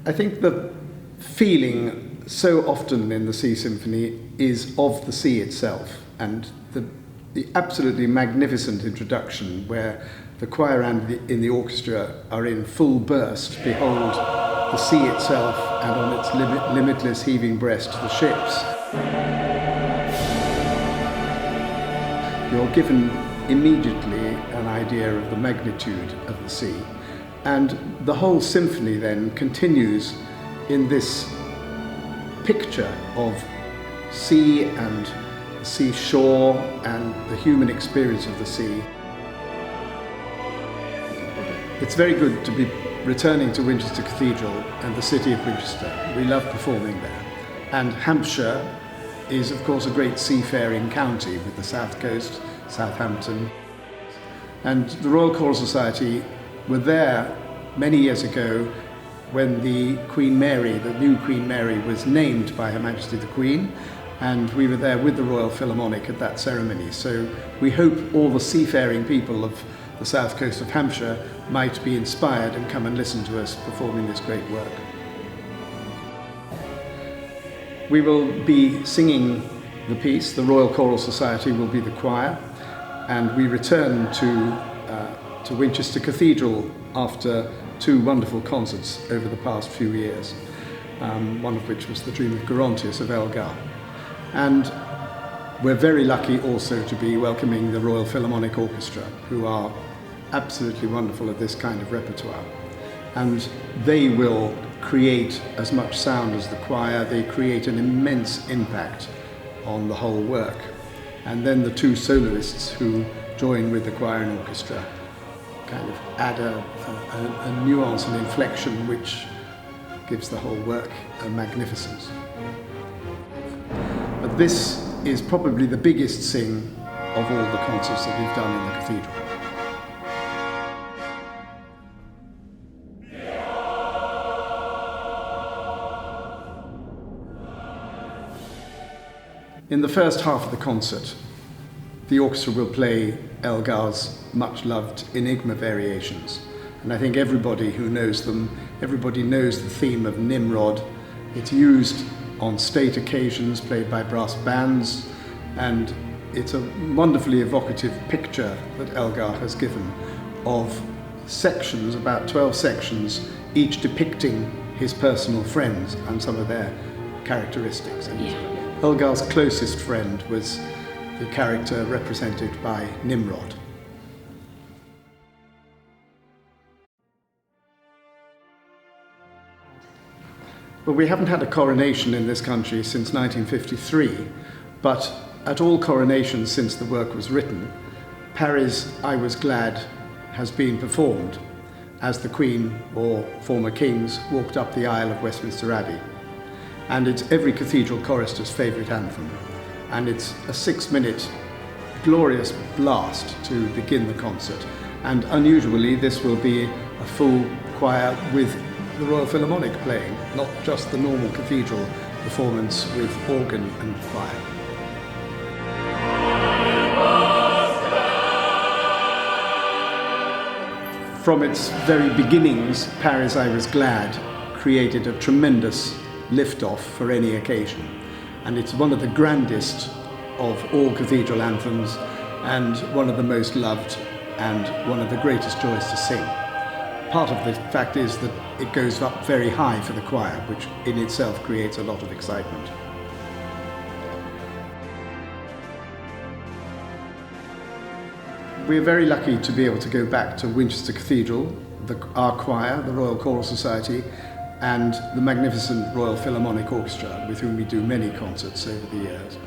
I think the feeling so often in the Sea Symphony is of the sea itself, and the absolutely magnificent introduction where the choir and in the orchestra are in full burst. Behold the sea itself, and on its limitless heaving breast the ships. You're given immediately an idea of the magnitude of the sea, and the whole symphony then continues in this picture of sea and the seashore and the human experience of the sea. It's very good to be returning to Winchester Cathedral and the city of Winchester. We love performing there. And Hampshire is, of course, a great seafaring county with the south coast, Southampton. And the Royal Choral Society were there many years ago when the Queen Mary, the new Queen Mary, was named by Her Majesty the Queen, and we were there with the Royal Philharmonic at that ceremony. So we hope all the seafaring people of the south coast of Hampshire might be inspired and come and listen to us performing this great work. We will be singing the piece. The Royal Choral Society will be the choir, and we return to Winchester Cathedral after two wonderful concerts over the past few years, one of which was the Dream of Gerontius of Elgar. And we're very lucky also to be welcoming the Royal Philharmonic Orchestra, who are absolutely wonderful at this kind of repertoire. And they will create as much sound as the choir. They create an immense impact on the whole work. And then the two soloists who join with the choir and orchestra kind of add a nuance and inflection which gives the whole work a magnificence. But this is probably the biggest sing of all the concerts that we've done in the cathedral. In the first half of the concert, the orchestra will play Elgar's much-loved Enigma Variations. And I think everybody who knows them, everybody knows the theme of Nimrod. It's used on state occasions, played by brass bands, and it's a wonderfully evocative picture that Elgar has given of sections, about 12 sections, each depicting his personal friends and some of their characteristics. Elgar's closest friend was the character represented by Nimrod. Well, we haven't had a coronation in this country since 1953, but at all coronations since the work was written, Parry's I Was Glad has been performed as the Queen or former kings walked up the aisle of Westminster Abbey. And it's every cathedral chorister's favourite anthem. And it's a 6-minute glorious blast to begin the concert. And unusually, this will be a full choir with the Royal Philharmonic playing, not just the normal cathedral performance with organ and choir. From its very beginnings, Parry's I Was Glad created a tremendous lift-off for any occasion. And it's one of the grandest of all cathedral anthems and one of the most loved and one of the greatest joys to sing. Part of the fact is that it goes up very high for the choir, which in itself creates a lot of excitement. We're very lucky to be able to go back to Winchester Cathedral, our choir, the Royal Choral Society, and the magnificent Royal Philharmonic Orchestra, with whom we do many concerts over the years.